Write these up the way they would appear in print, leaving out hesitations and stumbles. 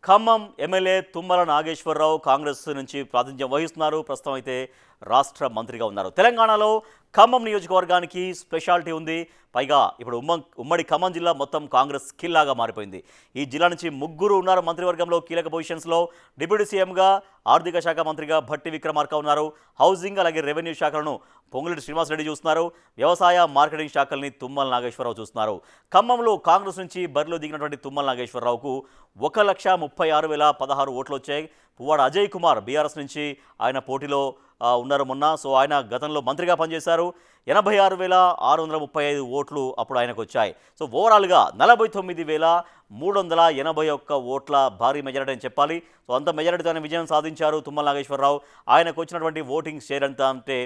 Khammam MLA Tummala Nageswararao Congress నుంచి ప్రాతినిధ్యం వహిస్తున్నారు. ప్రస్తుతం అయితే రాష్ట్ర మంత్రిగా ఉన్నారు. తెలంగాణలో ఖమ్మం నియోజకవర్గానికి స్పెషాలిటీ ఉంది. పైగా ఇప్పుడు ఉమ్మడి ఖమ్మం జిల్లా మొత్తం కాంగ్రెస్ కిల్లాగా మారిపోయింది. ఈ జిల్లా నుంచి ముగ్గురు ఉన్నారు మంత్రివర్గంలో కీలక పొజిషన్స్లో. డిప్యూటీ సీఎంగా ఆర్థిక శాఖ మంత్రిగా భట్టి విక్రమార్క ఉన్నారు. హౌసింగ్ అలాగే రెవెన్యూ శాఖలను పొంగులేటి శ్రీనివాసరెడ్డి చూస్తున్నారు. వ్యవసాయ మార్కెటింగ్ శాఖల్ని తుమ్మల నాగేశ్వరరావు చూస్తున్నారు. ఖమ్మంలో కాంగ్రెస్ నుంచి బరిలో దిగినటువంటి తుమ్మల నాగేశ్వరరావుకు 1,36,016 ఓట్లు వచ్చాయి. పువ్వాడ అజయ్ కుమార్ బీఆర్ఎస్ నుంచి ఆయన పోటీలో ఉన్నారు మొన్న. సో ఆయన గతంలో మంత్రిగా పనిచేశారు. 86,635 ఓట్లు అప్పుడు ఆయనకు వచ్చాయి. సో ఓవరాల్గా 49,381 ఓట్ల భారీ మెజారిటీ అని చెప్పాలి. సో అంత మెజారిటీతోనే విజయం సాధించారు తుమ్మల నాగేశ్వరరావు. ఆయనకు వచ్చినటువంటి ఓటింగ్ షేర్ ఎంత అంటే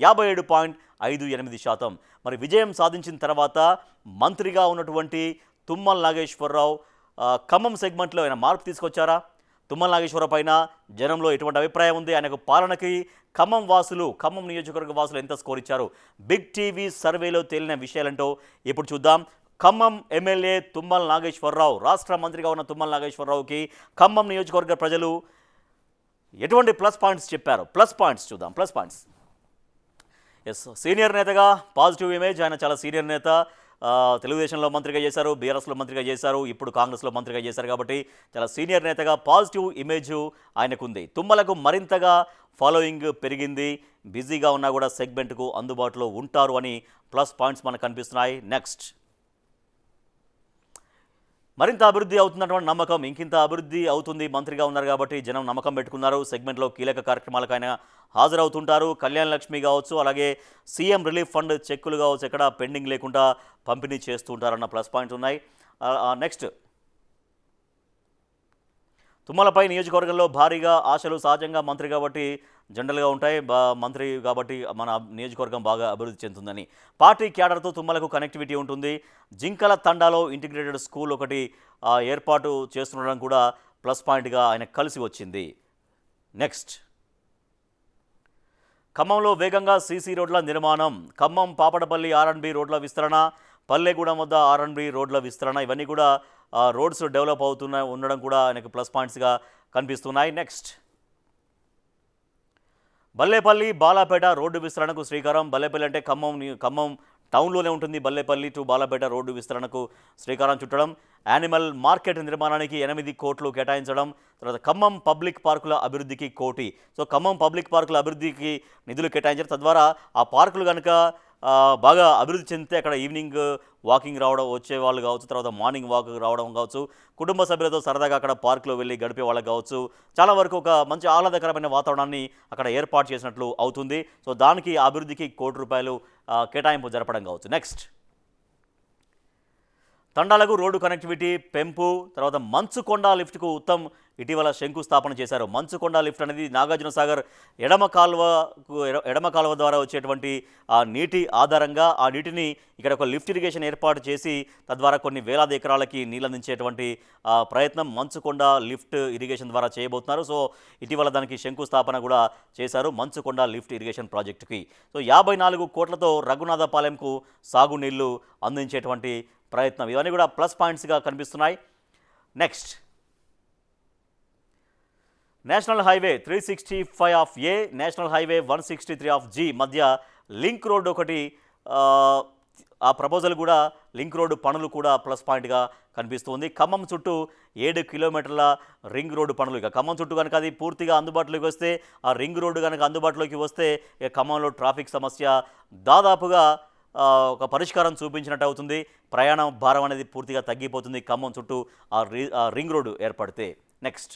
57.58%. మరి విజయం సాధించిన తర్వాత మంత్రిగా ఉన్నటువంటి తుమ్మల నాగేశ్వరరావు ఖమ్మం సెగ్మెంట్లో ఆయన మార్పు తీసుకొచ్చారా? తుమ్మల నాగేశ్వరరావు పైన జనంలో ఎటువంటి అభిప్రాయం ఉంది? ఆయనకు పాలనకి ఖమ్మం నియోజకవర్గ వాసులు ఎంత స్కోర్ ఇచ్చారు? బిగ్ టీవీ సర్వేలో తేలిన విషయాలంటో ఇప్పుడు చూద్దాం. ఖమ్మం ఎమ్మెల్యే తుమ్మల నాగేశ్వరరావు, రాష్ట్ర మంత్రిగా ఉన్న తుమ్మల నాగేశ్వరరావుకి ఖమ్మం నియోజకవర్గ ప్రజలు ఎటువంటి ప్లస్ పాయింట్స్ చెప్పారు? ప్లస్ పాయింట్స్ చూద్దాం. Plus points. ఎస్, సీనియర్ నేతగా పాజిటివ్ ఇమేజ్. ఆయన చాలా సీనియర్ నేత. తెలుగుదేశంలో మంత్రిగా చేశారు, బీఆర్ఎస్లో మంత్రిగా చేశారు, ఇప్పుడు కాంగ్రెస్లో మంత్రిగా చేశారు. కాబట్టి చాలా సీనియర్ నేతగా పాజిటివ్ ఇమేజ్ ఆయనకుంది. తుమ్మలకు మరింతగా ఫాలోయింగ్ పెరిగింది. బిజీగా ఉన్నా కూడా సెగ్మెంట్కు అందుబాటులో ఉంటారు అని ప్లస్ పాయింట్స్ మనకు కనిపిస్తున్నాయి. నెక్స్ట్, మరింత అభివృద్ధి అవుతున్నటువంటి నమ్మకం. ఇంకింత అభివృద్ధి అవుతుంది, మంత్రిగా ఉన్నారు కాబట్టి జనం నమ్మకం పెట్టుకున్నారు. సెగ్మెంట్లో కీలక కార్యక్రమాలకు ఆయన హాజరవుతుంటారు. కళ్యాణ లక్ష్మి కావచ్చు, అలాగే సీఎం రిలీఫ్ ఫండ్ చెక్కులు కావచ్చు, ఎక్కడ పెండింగ్ లేకుండా పంపిణీ చేస్తూ ఉంటారన్న ప్లస్ పాయింట్ ఉన్నాయి. నెక్స్ట్, తుమ్మలపై నియోజకవర్గంలో భారీగా ఆశలు. సహజంగా మంత్రి కాబట్టి జనరల్గా ఉంటాయి. మంత్రి కాబట్టి మన నియోజకవర్గం బాగా అభివృద్ధి చెందుతుందని. పార్టీ క్యాడర్తో తుమ్మలకు కనెక్టివిటీ ఉంటుంది. జింకల తండాలో ఇంటిగ్రేటెడ్ స్కూల్ ఒకటి ఏర్పాటు చేస్తుండడం కూడా ప్లస్ పాయింట్గా ఆయన కలిసి వచ్చింది. నెక్స్ట్, ఖమ్మంలో వేగంగా సీసీ రోడ్ల నిర్మాణం. ఖమ్మం పాపడపల్లి R&B రోడ్ల విస్తరణ, పల్లెగూడెం వద్ద R&B రోడ్ల విస్తరణ, ఇవన్నీ కూడా రోడ్స్ డెవలప్ ఉండడం కూడా ఆయనకు ప్లస్ పాయింట్స్గా కనిపిస్తున్నాయి. నెక్స్ట్, బల్లేపల్లి బాలాపేట రోడ్డు విస్తరణకు శ్రీకారం. బల్లేపల్లి అంటే ఖమ్మం టౌన్లోనే ఉంటుంది. బల్లేపల్లి టు బాలాపేట రోడ్డు విస్తరణకు శ్రీకారం చుట్టడం. యానిమల్ మార్కెట్ నిర్మాణానికి 8 కోట్లు కేటాయించడం. తర్వాత ఖమ్మం పబ్లిక్ పార్కుల అభివృద్ధికి 1 కోటి. సో ఖమ్మం పబ్లిక్ పార్కుల అభివృద్ధికి నిధులు కేటాయించారు. తద్వారా ఆ పార్కులు కనుక బాగా అభివృద్ధి చెందితే అక్కడ ఈవినింగ్ వాకింగ్ రావడం వచ్చే వాళ్ళు కావచ్చు, తర్వాత మార్నింగ్ వాక్ రావడం కావచ్చు, కుటుంబ సభ్యులతో సరదాగా అక్కడ పార్కులో వెళ్ళి గడిపే వాళ్ళకి కావచ్చు, చాలా వరకు ఒక మంచి ఆహ్లాదకరమైన వాతావరణాన్ని అక్కడ ఏర్పాటు చేసినట్లు అవుతుంది. సో దానికి అభివృద్ధికి 1 కోటి రూపాయలు కేటాయింపు జరపడం కావచ్చు. నెక్స్ట్, తండాలకు రోడ్డు కనెక్టివిటీ పెంపు. తర్వాత మంచుకొండ లిఫ్ట్కు ఉత్తమ్ ఇటీవల శంకుస్థాపన చేశారు. మంచుకొండ లిఫ్ట్ అనేది నాగార్జున సాగర్ ఎడమ కాలువ ద్వారా వచ్చేటువంటి ఆ నీటి ఆధారంగా ఆ నీటిని ఇక్కడ ఒక లిఫ్ట్ ఇరిగేషన్ ఏర్పాటు చేసి తద్వారా కొన్ని వేలాది ఎకరాలకి నీళ్ళందించేటువంటి ప్రయత్నం మంచుకొండ లిఫ్ట్ ఇరిగేషన్ ద్వారా చేయబోతున్నారు. సో ఇటీవల దానికి శంకుస్థాపన కూడా చేశారు, మంచుకొండ లిఫ్ట్ ఇరిగేషన్ ప్రాజెక్టుకి. సో 54 కోట్లతో రఘునాథపాలెంకు సాగునీళ్లు అందించేటువంటి ప్రయత్నం. ఇవన్నీ కూడా ప్లస్ పాయింట్స్గా కనిపిస్తున్నాయి. Next, national highway 365 of A, national highway 163 of G మధ్య లింక్ రోడ్డు ఒకటి, ఆ ప్రపోజల్ కూడా లింక్ రోడ్డు పనులు కూడా ప్లస్ పాయింట్గా కనిపిస్తుంది. ఖమ్మం చుట్టూ 7 కిలోమీటర్ల రింగ్ రోడ్డు పనులు. ఇక ఖమ్మం చుట్టూ కనుక అది పూర్తిగా అందుబాటులోకి వస్తే, ఆ రింగ్ రోడ్డు కనుక అందుబాటులోకి వస్తే ఖమ్మంలో ట్రాఫిక్ సమస్య దాదాపుగా ఒక పరిష్కారం చూపించినట్టు అవుతుంది. ప్రయాణ భారం అనేది పూర్తిగా తగ్గిపోతుంది ఖమ్మం చుట్టూ ఆ రింగ్ రోడ్డు ఏర్పడితే. నెక్స్ట్,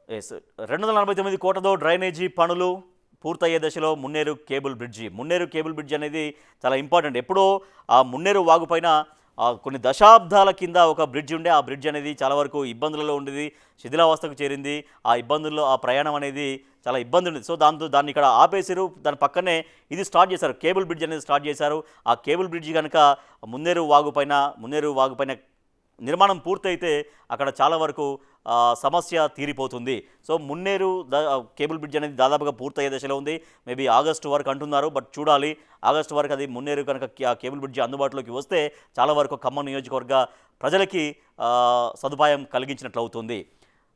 249 కోట్లతో డ్రైనేజీ పనులు పూర్తయ్యే దశలో. మున్నేరు కేబుల్ బ్రిడ్జి అనేది చాలా ఇంపార్టెంట్. ఎప్పుడో ఆ మున్నేరు వాగుపైన కొన్ని దశాబ్దాల కింద ఒక బ్రిడ్జ్ ఉండే, ఆ బ్రిడ్జ్ అనేది చాలా వరకు ఇబ్బందులలో ఉండేది, శిథిలావస్థకు చేరింది. ఆ ఇబ్బందుల్లో ఆ ప్రయాణం అనేది చాలా ఇబ్బంది ఉంది. సో దాన్ని ఇక్కడ ఆపేసారు. దాని పక్కనే ఇది స్టార్ట్ చేశారు, కేబుల్ బ్రిడ్జ్ అనేది స్టార్ట్ చేశారు. ఆ కేబుల్ బ్రిడ్జ్ కనుక మున్నేరు వాగుపైన నిర్మాణం పూర్తయితే అక్కడ చాలా వరకు సమస్య తీరిపోతుంది. సో మున్నేరు కేబుల్ బ్రిడ్జ్ అనేది దాదాపుగా పూర్తయ్యే దశలో ఉంది. మేబీ ఆగస్టు వరకు అంటున్నారు, బట్ చూడాలి. ఆగస్టు వరకు అది మున్నేరు కనుక కేబుల్ బ్రిడ్జ్ అందుబాటులోకి వస్తే చాలా వరకు ఖమ్మం నియోజకవర్గ ప్రజలకి సదుపాయం కలిగించినట్లు అవుతుంది.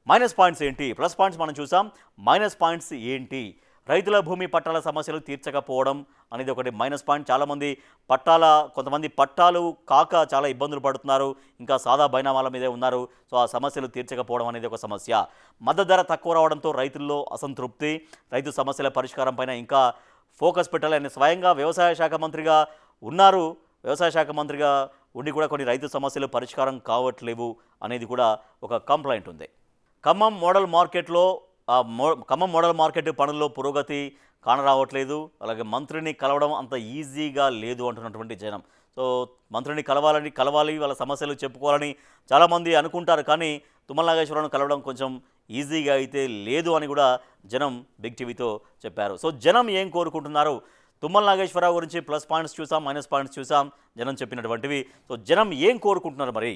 మైనస్ పాయింట్స్ ఏంటి, ప్లస్ పాయింట్స్ మనం చూసాం. మైనస్ పాయింట్స్ ఏంటి? రైతుల భూమి పట్టాల సమస్యలు తీర్చకపోవడం అనేది ఒకటి మైనస్ పాయింట్. చాలామంది కొంతమంది పట్టాలు కాక చాలా ఇబ్బందులు పడుతున్నారు, ఇంకా సాదా బైనామాల మీదే ఉన్నారు. సో ఆ సమస్యలు తీర్చకపోవడం అనేది ఒక సమస్య. మద్దతు ధర తక్కువ రావడంతో రైతుల్లో అసంతృప్తి. రైతు సమస్యల పరిష్కారం పైన ఇంకా ఫోకస్ పెట్టాలని స్వయంగా వ్యవసాయ శాఖ మంత్రిగా ఉన్నారు. వ్యవసాయ శాఖ మంత్రిగా ఉండి కూడా కొన్ని రైతు సమస్యలు పరిష్కారం కావట్లేవు అనేది కూడా ఒక కంప్లైంట్ ఉంది. ఖమ్మం మోడల్ మార్కెట్ పనుల్లో పురోగతి కానరావట్లేదు. అలాగే మంత్రిని కలవడం అంత ఈజీగా లేదు అంటున్నటువంటి జనం. సో మంత్రిని కలవాలి, వాళ్ళ సమస్యలు చెప్పుకోవాలని చాలామంది అనుకుంటారు. కానీ తుమ్మల నాగేశ్వరరావును కలవడం కొంచెం ఈజీగా అయితే లేదు అని కూడా జనం బిగ్ టీవీతో చెప్పారు. సో జనం ఏం కోరుకుంటున్నారు? తుమ్మల నాగేశ్వరరావు గురించి ప్లస్ పాయింట్స్ చూసాం, మైనస్ పాయింట్స్ చూసాం, జనం చెప్పినటువంటివి. సో జనం ఏం కోరుకుంటున్నారు? మరి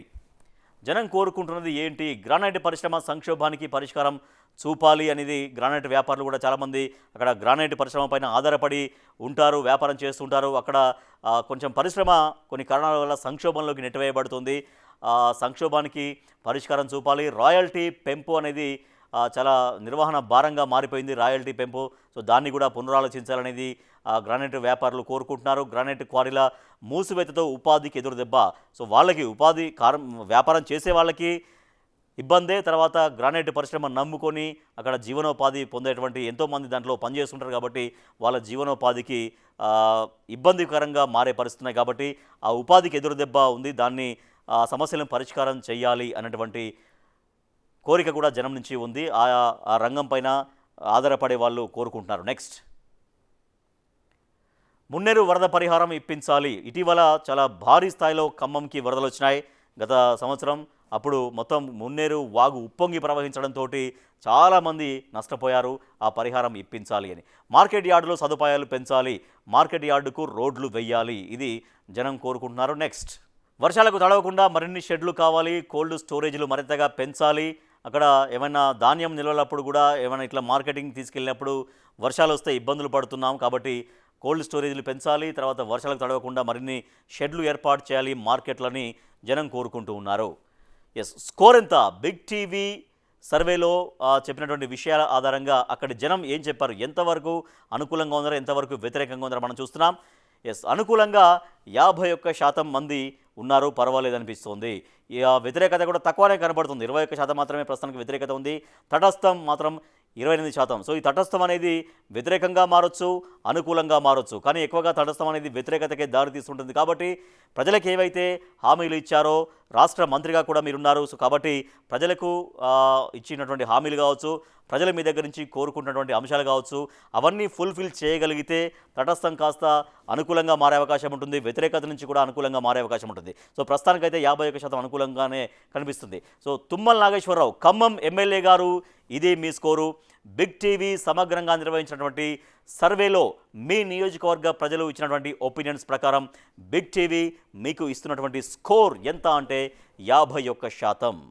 జనం కోరుకుంటున్నది ఏంటి? గ్రానైట్ పరిశ్రమ సంక్షోభానికి పరిష్కారం చూపాలి అనేది గ్రానైట్ వ్యాపారులు కూడా చాలామంది అక్కడ గ్రానైట్ పరిశ్రమ పైన ఆధారపడి ఉంటారు, వ్యాపారం చేస్తుంటారు. అక్కడ కొంచెం పరిశ్రమ కొన్ని కారణాల వల్ల సంక్షోభంలోకి నెట్టివేయబడుతుంది. సంక్షోభానికి పరిష్కారం చూపాలి. రాయల్టీ పెంపు అనేది చాలా నిర్వహణ భారంగా మారిపోయింది, రాయల్టీ పెంపు. సో దాన్ని కూడా పునరాలోచించాలనేది గ్రానైట్ వ్యాపారులు కోరుకుంటున్నారు. గ్రానైట్ క్వారీల మూసివేతతో ఉపాధికి ఎదురుదెబ్బ. సో వాళ్ళకి వ్యాపారం చేసే వాళ్ళకి ఇబ్బందే. తర్వాత గ్రానైట్ పరిశ్రమ నమ్ముకొని అక్కడ జీవనోపాధి పొందేటువంటి ఎంతోమంది దాంట్లో పనిచేస్తుంటారు కాబట్టి వాళ్ళ జీవనోపాధికి ఇబ్బందికరంగా మారే పరిస్థితున్నాయి. కాబట్టి ఆ ఉపాధికి ఎదురుదెబ్బ ఉంది. దాన్ని సమస్యలను పరిష్కారం చేయాలి అన్నటువంటి కోరిక కూడా జనం నుంచి ఉంది. ఆ రంగం పైన ఆధారపడే వాళ్ళు కోరుకుంటున్నారు. నెక్స్ట్, మున్నేరు వరద పరిహారం ఇప్పించాలి. ఇటీవల చాలా భారీ స్థాయిలో ఖమ్మంకి వరదలు వచ్చినాయి. గత సంవత్సరం అప్పుడు మొత్తం మున్నేరు వాగు ఉప్పొంగి ప్రవహించడంతో చాలామంది నష్టపోయారు. ఆ పరిహారం ఇప్పించాలి అని. మార్కెట్ యార్డులో సదుపాయాలు పెంచాలి, మార్కెట్ యార్డుకు రోడ్లు వెయ్యాలి, ఇది జనం కోరుకుంటున్నారు. నెక్స్ట్, వర్షాలకు తడవకుండా మరిన్ని షెడ్లు కావాలి, కోల్డ్ స్టోరేజ్లు మరింతగా పెంచాలి. అక్కడ ఏమైనా ధాన్యం నిల్వలప్పుడు కూడా ఏమైనా ఇట్లా మార్కెటింగ్ తీసుకెళ్ళినప్పుడు వర్షాలు వస్తే ఇబ్బందులు పడుతున్నాం కాబట్టి కోల్డ్ స్టోరేజ్లు పెంచాలి. తర్వాత వర్షాలకు తడవకుండా మరిన్ని షెడ్లు ఏర్పాటు చేయాలి మార్కెట్లని జనం కోరుకుంటూ ఉన్నారు. ఎస్, స్కోర్ ఎంత? బిగ్ టీవీ సర్వేలో చెప్పినటువంటి విషయాల ఆధారంగా అక్కడి జనం ఏం చెప్పారు, ఎంతవరకు అనుకూలంగా ఉన్నారో ఎంతవరకు వ్యతిరేకంగా ఉన్నారో మనం చూస్తున్నాం. ఎస్, అనుకూలంగా 51% మంది ఉన్నారు, పర్వాలేదనిపిస్తుంది. వ్యతిరేకత కూడా తక్కువనే కనబడుతుంది, 21% మాత్రమే ప్రస్తుతానికి వ్యతిరేకత ఉంది. తటస్థం మాత్రం 28%. సో ఈ తటస్థం అనేది వ్యతిరేకంగా మారొచ్చు, అనుకూలంగా మారొచ్చు, కానీ ఎక్కువగా తటస్థం అనేది వ్యతిరేకతకే దారితీస్తుంటుంది. కాబట్టి ప్రజలకు ఏవైతే హామీలు ఇచ్చారో, రాష్ట్ర మంత్రిగా కూడా మీరున్నారు. సో కాబట్టి ప్రజలకు ఇచ్చినటువంటి హామీలు కావచ్చు, ప్రజల మీ దగ్గర నుంచి కోరుకుంటున్నటువంటి అంశాలు కావచ్చు, అవన్నీ ఫుల్ఫిల్ చేయగలిగితే తటస్థం కాస్త అనుకూలంగా మారే అవకాశం ఉంటుంది, వ్యతిరేకత నుంచి కూడా అనుకూలంగా మారే అవకాశం ఉంటుంది. సో ప్రస్తుతానికైతే 51% అనుకూలంగానే కనిపిస్తుంది. సో తుమ్మల నాగేశ్వరరావు ఖమ్మం ఎమ్మెల్యే గారు, ఇదే మీ స్కోరు. బిగ్ టీవీ సమగ్రంగా నిర్వహించినటువంటి సర్వేలో మీ నియోజకవర్గ ప్రజలు ఇచ్చినటువంటి ఒపీనియన్స్ ప్రకారం బిగ్ టీవీ మీకు ఇస్తున్నటువంటి స్కోర్ ఎంత అంటే 51%.